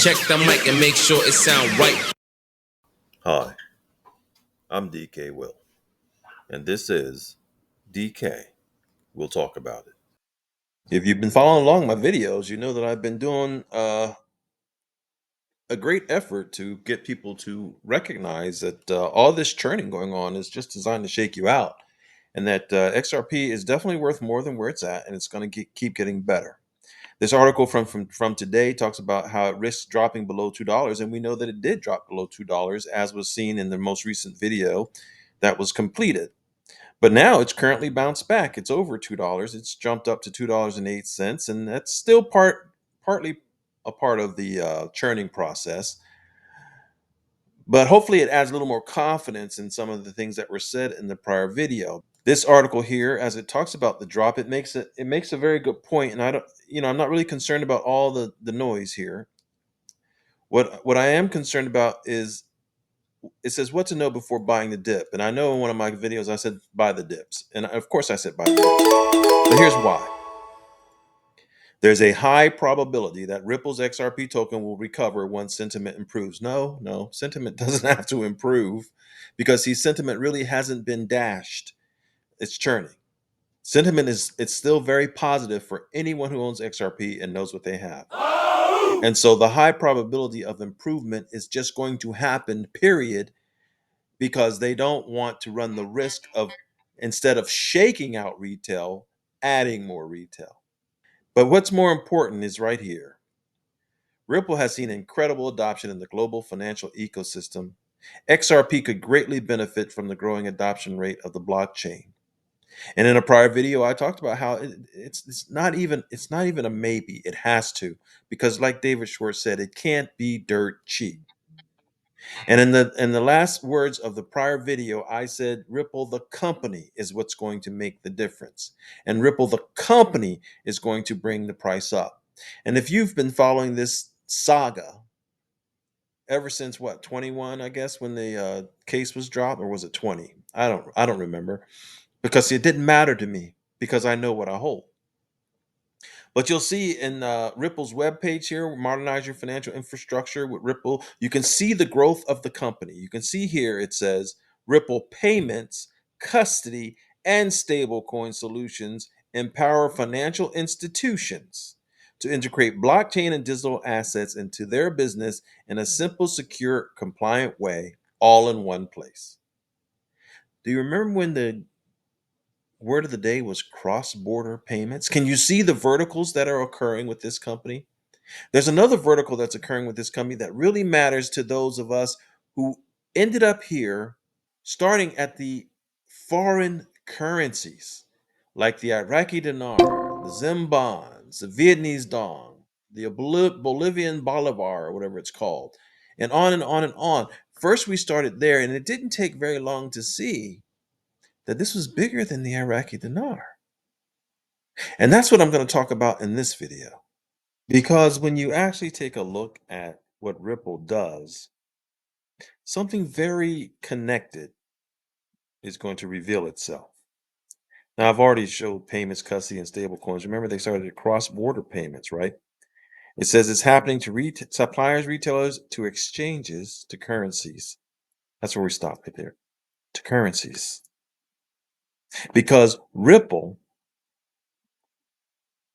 Check the mic and make sure it sound right. Hi, I'm DKWILL, and this is DK. We'll talk about it. If you've been following along my videos, you know that I've been doing a great effort to get people to recognize that all this churning going on is just designed to shake you out, and that XRP is definitely worth more than where it's at, and it's going to keep getting better. This article from today talks about how it risks dropping below $2, and we know that it did drop below $2, as was seen in the most recent video that was completed. But now it's currently bounced back. It's over $2. It's jumped up to $2.08, and that's still partly a part of the churning process. But hopefully, it adds a little more confidence in some of the things that were said in the prior video. This article here, as it talks about the drop, it makes a very good point, and I'm not really concerned about all the noise here. What I am concerned about is it says what to know before buying the dip. And I know in one of my videos I said buy the dips. And of course I said buy the dips. But here's why. There's a high probability that Ripple's XRP token will recover once sentiment improves. No, sentiment doesn't have to improve because sentiment really hasn't been dashed. It's churning. Sentiment it's still very positive for anyone who owns XRP and knows what they have. And so the high probability of improvement is just going to happen, period, because they don't want to run the risk of, instead of shaking out retail, adding more retail. But what's more important is right here. Ripple has seen incredible adoption in the global financial ecosystem. XRP could greatly benefit from the growing adoption rate of the blockchain. And in a prior video, I talked about how it's not even a maybe. It has to, because like David Schwartz said, it can't be dirt cheap. And in the last words of the prior video, I said Ripple the company is what's going to make the difference. And Ripple the company is going to bring the price up. And if you've been following this saga ever since what, 21, I guess, when the case was dropped, or was it 20? I don't remember, because it didn't matter to me because I know what I hold. But you'll see in Ripple's webpage here, modernize your financial infrastructure with Ripple. You can see the growth of the company. You can see here it says Ripple payments, custody, and stablecoin solutions empower financial institutions to integrate blockchain and digital assets into their business in a simple, secure, compliant way, all in one place. Do you remember when the word of the day was cross-border payments? Can you see the verticals that are occurring with this company? There's another vertical that's occurring with this company that really matters to those of us who ended up here starting at the foreign currencies like the Iraqi Dinar, the Zim bonds, the Vietnamese dong, the Bolivian bolivar, or whatever it's called, and on and on and on. First, we started there, and it didn't take very long to see that this was bigger than the Iraqi dinar. And that's what I'm going to talk about in this video. Because when you actually take a look at what Ripple does, something very connected is going to reveal itself. Now, I've already showed payments, custody, and stablecoins. Remember, they started at cross-border payments, right? It says it's happening to suppliers, retailers, to exchanges, to currencies. That's where we stop right there. To currencies. Because Ripple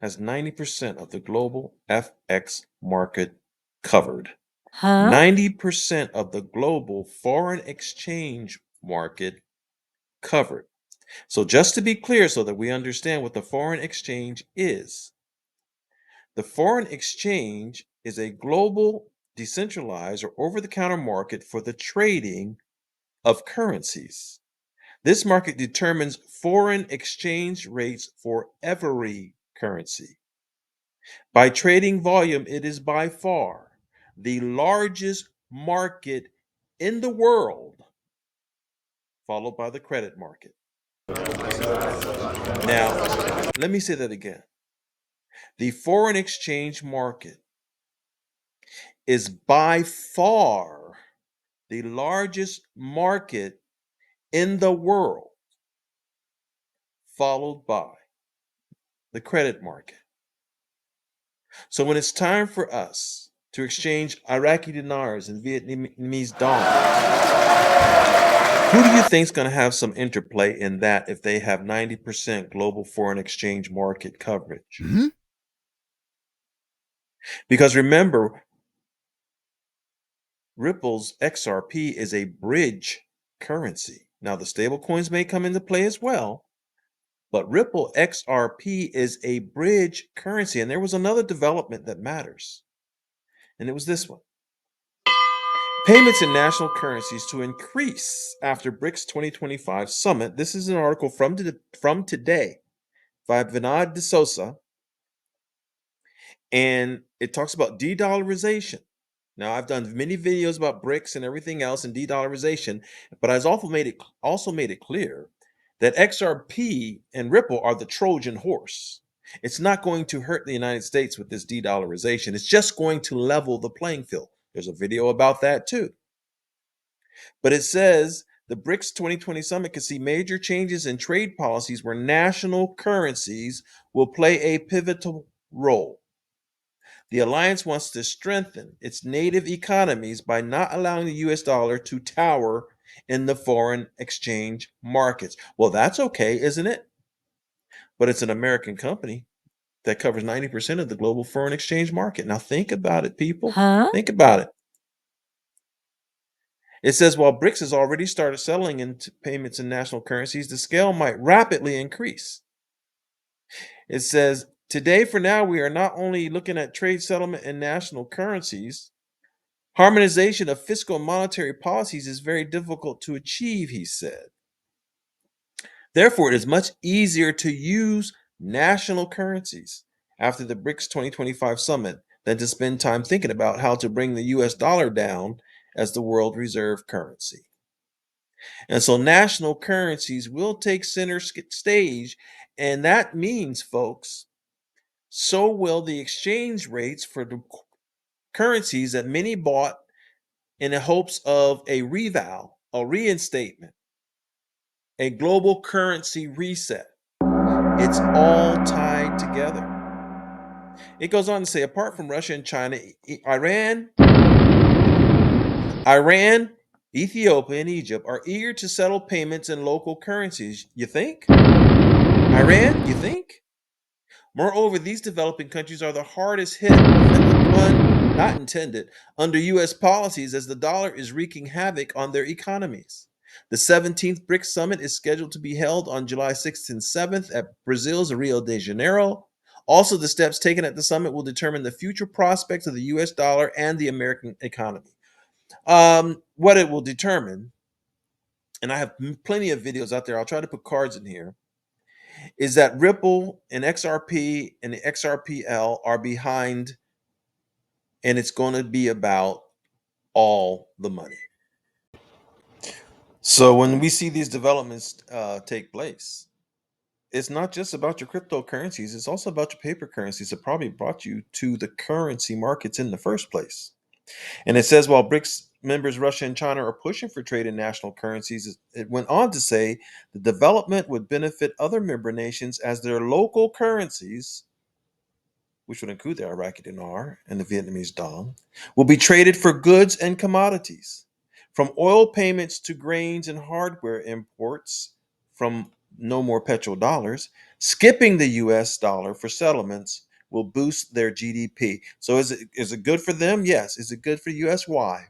has 90% of the global FX market covered. 90% of the global foreign exchange market covered. So just to be clear, so that we understand what the foreign exchange is, the foreign exchange is a global, decentralized, or over-the-counter market for the trading of currencies. This market determines foreign exchange rates for every currency. By trading volume, it is by far the largest market in the world, followed by the credit market. Now, let me say that again. The foreign exchange market is by far the largest market in the world, followed by the credit market. So when it's time for us to exchange Iraqi dinars and Vietnamese dong. Who do you think is going to have some interplay in that if they have 90% global foreign exchange market coverage? Because remember, Ripple's XRP is a bridge currency. Now, the stable coins may come into play as well, but Ripple XRP is a bridge currency. And there was another development that matters, and it was this one. Payments in national currencies to increase after BRICS 2025 summit. This is an article from today by Vinod Dsouza, and it talks about de-dollarization. Now, I've done many videos about BRICS and everything else and de-dollarization, but I've also made it clear that XRP and Ripple are the Trojan horse. It's not going to hurt the United States with this de-dollarization. It's just going to level the playing field. There's a video about that too. But it says the BRICS 2020 summit could see major changes in trade policies where national currencies will play a pivotal role. The alliance wants to strengthen its native economies by not allowing the US dollar to tower in the foreign exchange markets. Well, that's okay, isn't it? But it's an American company that covers 90% of the global foreign exchange market. Now, think about it, people. Think about it. It says while BRICS has already started settling into payments in national currencies, the scale might rapidly increase. It says today, for now, we are not only looking at trade settlement in national currencies. Harmonization of fiscal and monetary policies is very difficult to achieve, he said. Therefore, it is much easier to use national currencies after the BRICS 2025 summit than to spend time thinking about how to bring the US dollar down as the world reserve currency. And so national currencies will take center stage, and that means, folks, so will the exchange rates for the currencies that many bought in the hopes of a reval, a reinstatement, a global currency reset. It's all tied together. It goes on to say, apart from Russia and China, Iran, Ethiopia, and Egypt are eager to settle payments in local currencies. You think? Iran, you think? Moreover, these developing countries are the hardest hit, pun not intended, under U.S. policies as the dollar is wreaking havoc on their economies. The 17th BRICS summit is scheduled to be held on July 6th and 7th at Brazil's Rio de Janeiro. Also, the steps taken at the summit will determine the future prospects of the U.S. dollar and the American economy. What it will determine, and I have plenty of videos out there, I'll try to put cards in here, is that Ripple and XRP and the XRPL are behind, and it's going to be about all the money. So when we see these developments take place, it's not just about your cryptocurrencies, it's also about your paper currencies that probably brought you to the currency markets in the first place. And it says while BRICS members Russia and China are pushing for trade in national currencies, it went on to say the development would benefit other member nations as their local currencies, which would include the Iraqi dinar and the Vietnamese dong, will be traded for goods and commodities. From oil payments to grains and hardware imports, from no more petrodollars, skipping the US dollar for settlements will boost their GDP. So is it good for them? Yes. Is it good for US? Why?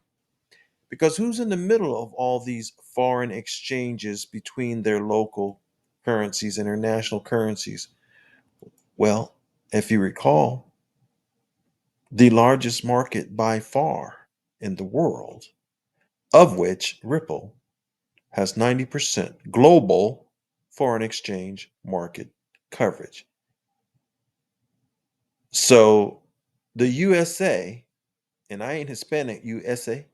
Because who's in the middle of all these foreign exchanges between their local currencies and their national currencies? Well, if you recall, the largest market by far in the world, of which Ripple has 90% global foreign exchange market coverage. So the USA, and I ain't Hispanic, USA,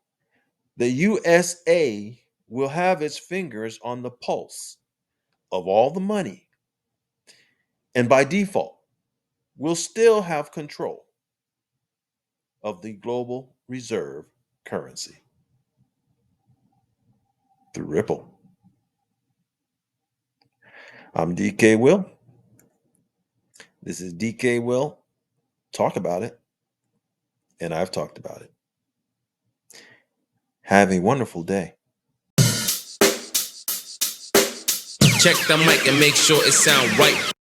the USA will have its fingers on the pulse of all the money, and by default, will still have control of the global reserve currency through Ripple. I'm DK Will. This is DK Will. Talk about it. and I've talked about it. Have a wonderful day. Check the mic and make sure it sound right.